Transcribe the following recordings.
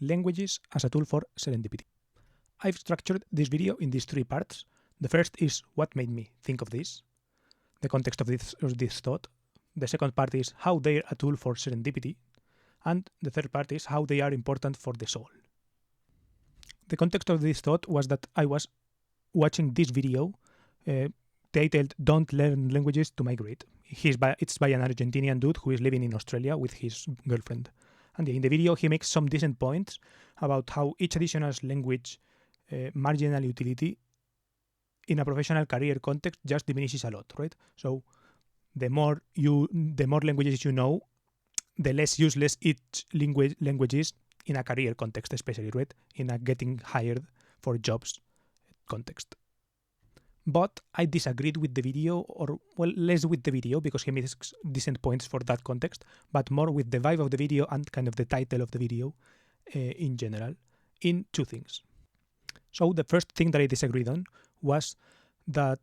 languages as a tool for serendipity. I've structured this video in these three parts. The first is what made me think of this, the context of this thought. The second part is how they're a tool for serendipity. And the third part is how they are important for the soul. The context of this thought was that I was watching this video titled "Don't Learn Languages to Migrate." It's by an Argentinian dude who is living in Australia with his girlfriend. And in the video, he makes some decent points about how each additional language marginal utility in a professional career context just diminishes a lot, right? So the more languages you know, the less useless each language is in a career context, especially, right? In a getting hired for jobs context. But I disagreed with the video, or well, less with the video because he makes decent points for that context, but more with the vibe of the video and kind of the title of the video in general, in two things. So the first thing that I disagreed on was that,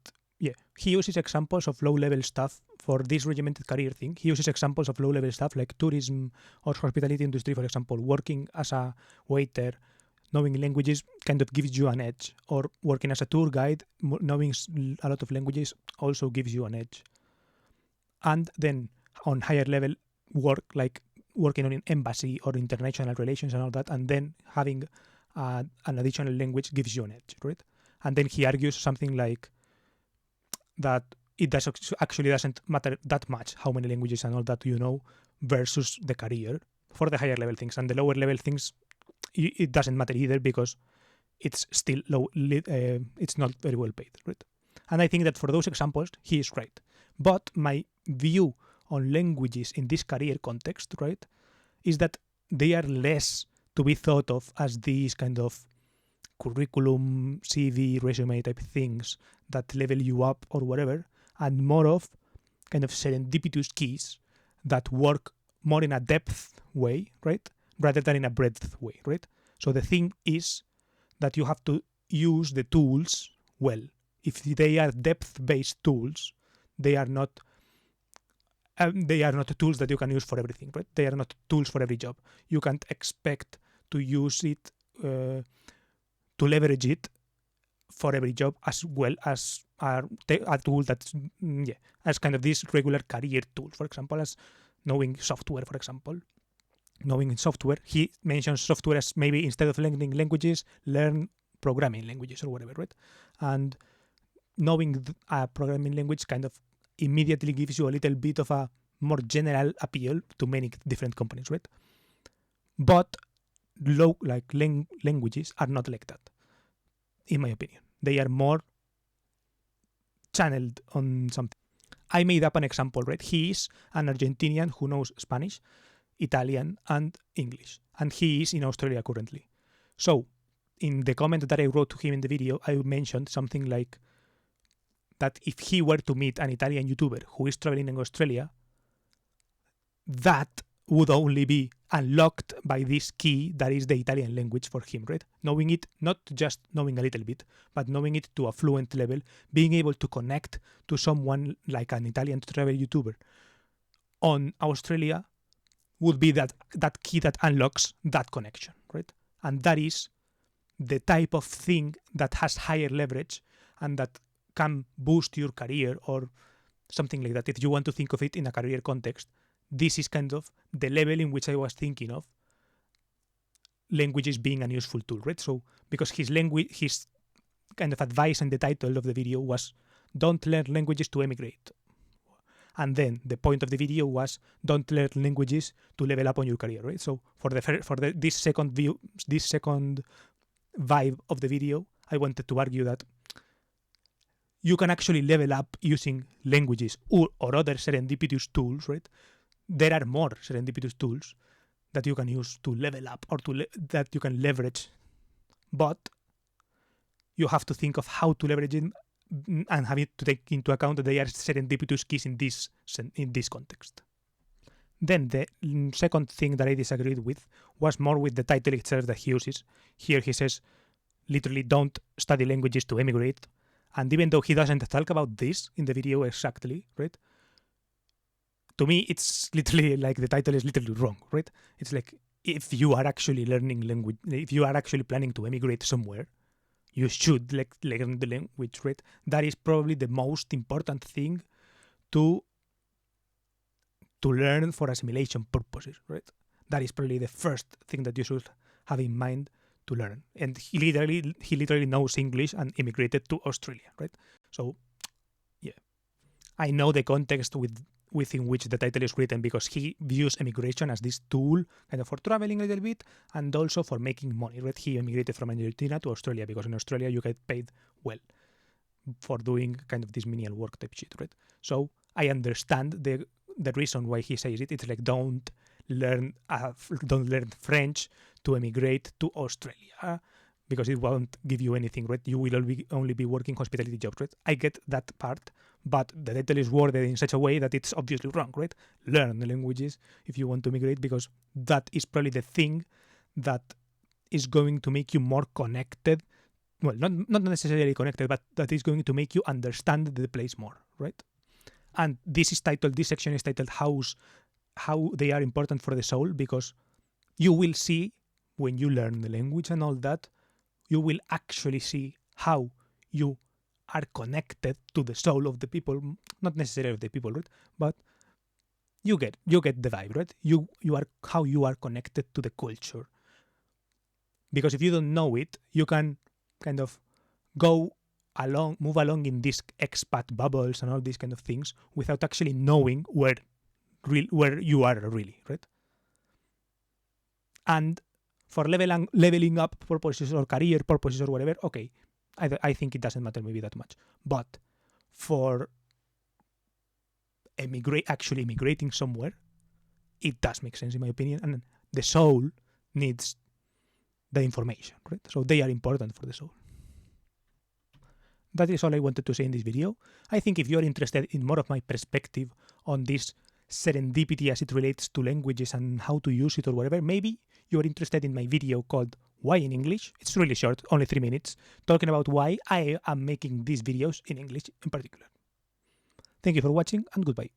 he uses examples of low-level stuff for this regimented career thing. He uses examples of low-level stuff like tourism or hospitality industry, for example. Working as a waiter, knowing languages kind of gives you an edge. Or working as a tour guide, knowing a lot of languages also gives you an edge. And then on higher level work, like working on an embassy or international relations and all that, and then having an additional language gives you an edge, right? And then he argues something like that it actually doesn't matter that much how many languages and all that you know versus the career for the higher level things. And the lower level things, it doesn't matter either because it's still low. It's not very well paid, right? And I think that for those examples, he is right. But my view on languages in this career context, right, is that they are less to be thought of as these kind of curriculum, CV, resume type things that level you up or whatever, and more of kind of serendipitous keys that work more in a depth way, right, rather than in a breadth way, right? So the thing is that you have to use the tools well. If they are depth-based tools, they are not tools that you can use for everything, right? They are not tools for every job. You can't expect to use it, to leverage it for every job as well as a tool that's, as kind of this regular career tool, for example, as knowing software, for example. Knowing software, he mentions software as maybe instead of learning languages, learn programming languages or whatever, right? And knowing a programming language kind of immediately gives you a little bit of a more general appeal to many different companies, right? But languages are not like that, in my opinion. They are more channeled on something. I made up an example, right? He is an Argentinian who knows Spanish, Italian, and English, and he is in Australia currently. So, in the comment that I wrote to him in the video, I mentioned something like that if he were to meet an Italian YouTuber who is traveling in Australia, that would only be unlocked by this key that is the Italian language for him, right? Knowing it, not just knowing a little bit, but knowing it to a fluent level, being able to connect to someone like an Italian travel YouTuber on Australia would be that key that unlocks that connection, right? And that is the type of thing that has higher leverage and that can boost your career or something like that. If you want to think of it in a career context, this is kind of the level in which I was thinking of languages being a useful tool, right? So because his kind of advice and the title of the video was "Don't learn languages to emigrate." And then the point of the video was don't learn languages to level up on your career, right? So for this second vibe of the video, I wanted to argue that you can actually level up using languages or other serendipitous tools, right? There are more serendipitous tools that you can use to level up or that you can leverage, but you have to think of how to leverage it and have it to take into account that they are serendipitous keys in this context. Then the second thing that I disagreed with was more with the title itself that he uses. Here he says, literally, don't study languages to emigrate. And even though he doesn't talk about this in the video exactly, right? To me, it's literally like the title is literally wrong, right? It's like if you are actually learning language, if you are actually planning to emigrate somewhere, you should learn the language, right? That is probably the most important thing to learn for assimilation purposes, right? That is probably the first thing that you should have in mind to learn. And he literally knows English and immigrated to Australia, right? So, yeah, I know the context within which the title is written, because he views immigration as this tool kind of for traveling a little bit and also for making money, right? He immigrated from Argentina to Australia because in Australia you get paid well for doing kind of this menial work type shit, right? So I understand the reason why he says it. It's like don't learn French to emigrate to Australia because it won't give you anything, right? You will only be working hospitality jobs, right? I get that part, but the title is worded in such a way that it's obviously wrong, right? Learn the languages if you want to migrate, because that is probably the thing that is going to make you more connected. Well, not necessarily connected, but that is going to make you understand the place more, right? And this section is titled how they are important for the soul, because you will see when you learn the language and all that, you will actually see how you are connected to the soul of the people, not necessarily of the people, right? But you get the vibe, right? You are how you are connected to the culture. Because if you don't know it, you can kind of move along in these expat bubbles and all these kind of things without actually knowing where you are really, right? And for leveling up purposes or career purposes or whatever, okay, I think it doesn't matter maybe that much. But for actually immigrating somewhere, it does make sense in my opinion, and the soul needs the information, right? So they are important for the soul. That is all I wanted to say in this video. I think if you're interested in more of my perspective on this serendipity as it relates to languages and how to use it or whatever, maybe you're interested in my video called Why in English? It's really short, only 3 minutes, talking about why I am making these videos in English in particular. Thank you for watching and goodbye.